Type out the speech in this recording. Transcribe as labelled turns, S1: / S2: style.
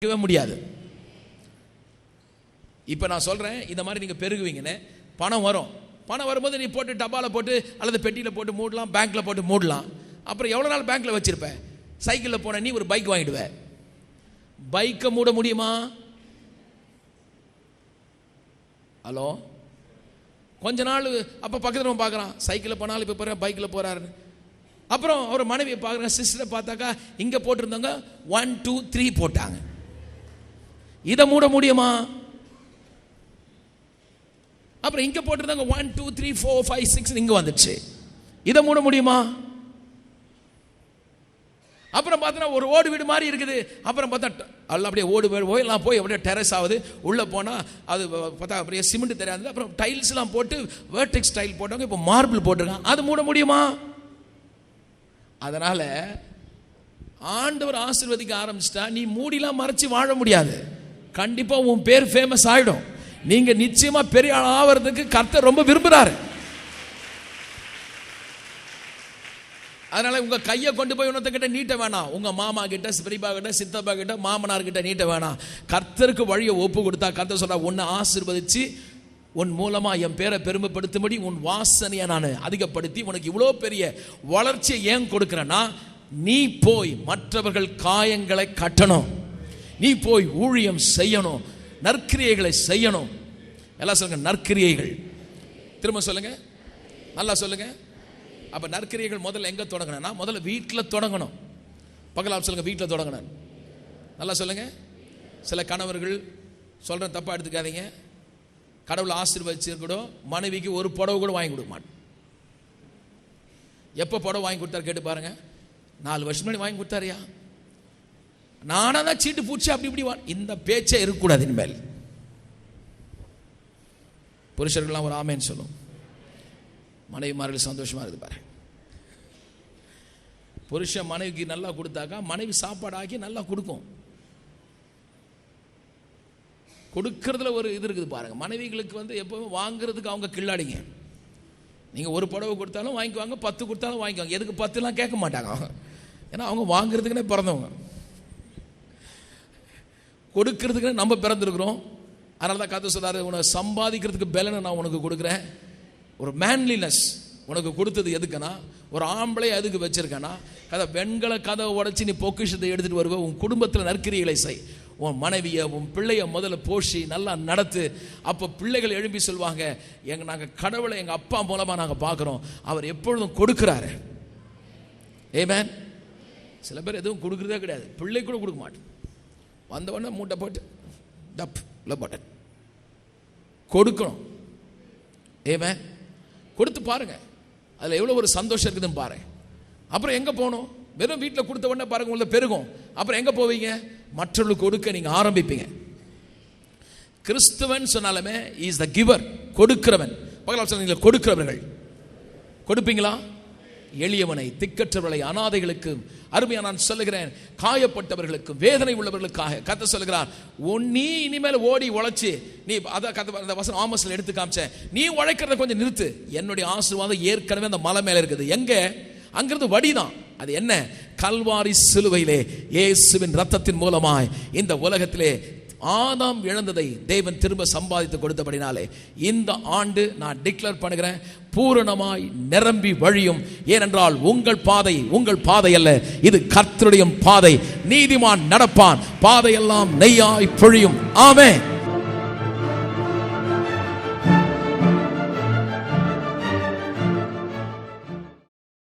S1: முடியாது. இப்போ நான் சொல்கிறேன், இந்த மாதிரி நீங்கள் பெருகுவீங்கன்னு பணம் வரும். பணம் வரும்போது நீ போட்டு டப்பாவில் போட்டு அல்லது பெட்டியில் போட்டு மூடலாம், பேங்க்கில் போட்டு மூடலாம். அப்புறம் எவ்வளோ நாள் பேங்க்கில் வச்சுருப்பேன்? சைக்கிளில் போன நீ ஒரு பைக் வாங்கிடுவேன். பைக்கை மூட முடியுமா? ஹலோ, கொஞ்ச நாள் அப்போ பக்கத்தில் பார்க்குறான், சைக்கிளில் போனாலும் இப்போ போகிற பைக்கில் போகிறாருன்னு. அப்புறம் அவர் மனைவியை பார்க்குறேன், சிஸ்டரை பார்த்தாக்கா இங்கே போட்டிருந்தவங்க 1 2 3 போட்டாங்க. இதை மூட முடியுமா? அப்புறம் இங்கே போட்டிருந்தாங்க 1 2 3 4 5 6 இங்கே வந்துடுச்சு. இதை மூட முடியுமா? அப்புறம் பார்த்தா ஒரு ஓடு வீடு மாதிரி இருக்குது. அப்புறம் பார்த்தா அல்ல அப்படியே ஓடு வீடு போயெல்லாம் போய் அப்படியே டெரஸ் ஆகுது. உள்ளே போனால் அது பார்த்தா அப்படியே சிமெண்ட் தெரியாது. அப்புறம் டைல்ஸ்லாம் போட்டு வேர்டெக்ஸ் டைல் போட்டவங்க இப்போ மார்பிள் போட்டிருக்காங்க. அது மூட முடியுமா? அதனால் ஆண்டவர் ஆசீர்வதிக்க ஆரம்பிச்சிட்டா நீ மூடிலாம் மறைச்சி வாழ முடியாது. கண்டிப்பாக உன் பேர் ஃபேமஸ் ஆகிடும். நீங்கள் நிச்சயமாக பெரிய ஆள் ஆகிறதுக்கு கர்த்தர் ரொம்ப விரும்புகிறாரு. அதனால் உங்கள் கையை கொண்டு போய் இன்னொருத்தக்கிட்ட நீட்ட வேணாம். உங்கள் மாமா கிட்ட, பெரியப்பா கிட்ட, சித்தப்பா கிட்ட, மாமனார் கிட்ட நீட்ட வேணாம். கர்த்தருக்கு வழியை ஒப்பு கொடுத்தா கர்த்தர் சொல்கிறா, உன்னை ஆசீர்வதிச்சு உன் மூலமாக என் பேரை பெருமைப்படுத்தும்படி உன் வாசனையை நான் அதிகப்படுத்தி உனக்கு இவ்வளோ பெரிய வளர்ச்சியை ஏன் கொடுக்குறேன்னா, நீ போய் மற்றவர்கள் காயங்களை கட்டணும், நீ போய் ஊழியம் செய்யணும், நற்கிரியைகளை செய்யணும். எல்லாம் சொல்லுங்க, நற்கிரியைகள். திரும்ப சொல்லுங்க, நல்லா சொல்லுங்க. அப்போ நற்கிரியைகள் முதல்ல எங்கே தொடங்கணும்னா, முதல்ல வீட்டில் தொடங்கணும். பகலால் சொல்லுங்க, வீட்டில் தொடங்கணும். நல்லா சொல்லுங்க. சில கணவர்கள் சொல்கிற தப்பாக எடுத்துக்காதீங்க. கடவுளை ஆசீர்வதிச்சிருக்கணும், மனைவிக்கு ஒரு புடவை கூட வாங்கி கொடுக்க மாட்டேன். எப்போ புடவை வாங்கி கொடுத்தாரு கேட்டு பாருங்க. 4 வருஷம் முன்னாடி வாங்கி கொடுத்தாரியா? நானாக தான் சீட்டு பூச்சி அப்படி இப்படி இந்த பேச்சே இருக்கக்கூடாது இனிமேல். புருஷர்கள்லாம் ஒரு ஆமேன்னு சொல்லும். மனைவிமார்கள் சந்தோஷமாக இருக்குது பாரு. புருஷன் மனைவிக்கு நல்லா கொடுத்தாக்கா மனைவி சாப்பாடு ஆக்கி நல்லா கொடுக்கும். கொடுக்கறதுல ஒரு இது இருக்குது பாருங்க. மனைவிகளுக்கு வந்து எப்பவும் வாங்குறதுக்கு அவங்க கில்லாடிங்க. நீங்கள் ஒரு புடவை கொடுத்தாலும் வாங்கிக்குவாங்க, 10 கொடுத்தாலும் வாங்கிக்குவாங்க. எதுக்கு 10லாம் கேட்க மாட்டாங்க. ஏன்னா அவங்க வாங்குறதுக்குன்னே பிறந்தவங்க, கொடுக்கறதுக்குன்னு நம்ம பிறந்திருக்கிறோம். அதனால தான் கதை சொல்றாரு, உன்னை சம்பாதிக்கிறதுக்கு பலனை நான் உனக்கு கொடுக்குறேன். ஒரு மேன்லினஸ் உனக்கு கொடுத்தது எதுக்குன்னா, ஒரு ஆம்பளை எதுக்கு வச்சிருக்கேன்னா, கதை வெண்கல கதவை உடைச்சி நீ பொக்கிஷத்தை எடுத்துகிட்டு வருவ. உன் குடும்பத்தில் நற்கிரியைகளை செய். உன் மனைவியை, உன் பிள்ளைய முதல்ல போஷி நல்லா நடத்து. அப்போ பிள்ளைகள் எழுப்பி சொல்லுவாங்க, நாங்கள் கடவுளை எங்கள் அப்பா மூலமாக நாங்கள் பார்க்குறோம், அவர் எப்பொழுதும் கொடுக்குறாரு. ஆமென். சில பேர் எதுவும் கொடுக்குறதே கிடையாது, பிள்ளை கூட கொடுக்க மாட்டேன். வந்தவொடனே மூட்டை போட்டு டப் இல்லை பட்டன் கொடுக்கணும். ஆமென். கொடுத்து பாருங்க, அதில் எவ்வளோ ஒரு சந்தோஷம் இருக்குதுன்னு பாருங்க. அப்புறம் எங்கே போகணும்? வெறும் வீட்டில் கொடுத்த உடனே பாருங்க உள்ள பெருகும். அப்புறம் எங்கே போவீங்க? மற்றவர்களுக்கு கொடுக்க நீங்கள் ஆரம்பிப்பீங்க. கிறிஸ்துவன் சொன்னாலுமே இஸ் த கிவர், கொடுக்கிறவன். பகலால் சொன்னீங்க கொடுக்கிறவர்கள். கொடுப்பீங்களா? எளியவனை, திக்கற்றவர்களை, அனாதைகளுக்கு, அருமையா நான் சொல்லுகிறேன், காயப்பட்டவர்களுக்கு, வேதனை உள்ளவர்களுக்காக கர்த்தர் சொல்லுகிறார், நீ இனிமேல் ஓடி உழைச்சி நீ அந்த வசனம் ஆமோஸ்ல எடுத்து காமிச்ச, நீ உழைக்கிறத கொஞ்சம் நிறுத்து. என்னுடைய ஆசீர்வாதம் ஏற்கனவே அந்த மலை மேல இருக்குது. எங்க? அங்கிருந்து வடிதான். அது என்ன? கல்வாரி சிலுவையிலே இயேசுவின் ரத்தத்தின் மூலமாய் இந்த உலகத்திலே ஆதாம் இழந்ததை தேவன் திரும்ப சம்பாதித்து கொடுத்தபடினாலே இந்த ஆண்டு நான் டிக்ளேர் பண்ணுகிறேன், பூரணமாய் நிரம்பி வழியும். ஏனென்றால் உங்கள் பாதை அல்ல, இது கர்த்தருடைய பாதை. நீதிமான் நடப்பான், பாதையெல்லாம் நெய்யாய் பொழியும். ஆமென்.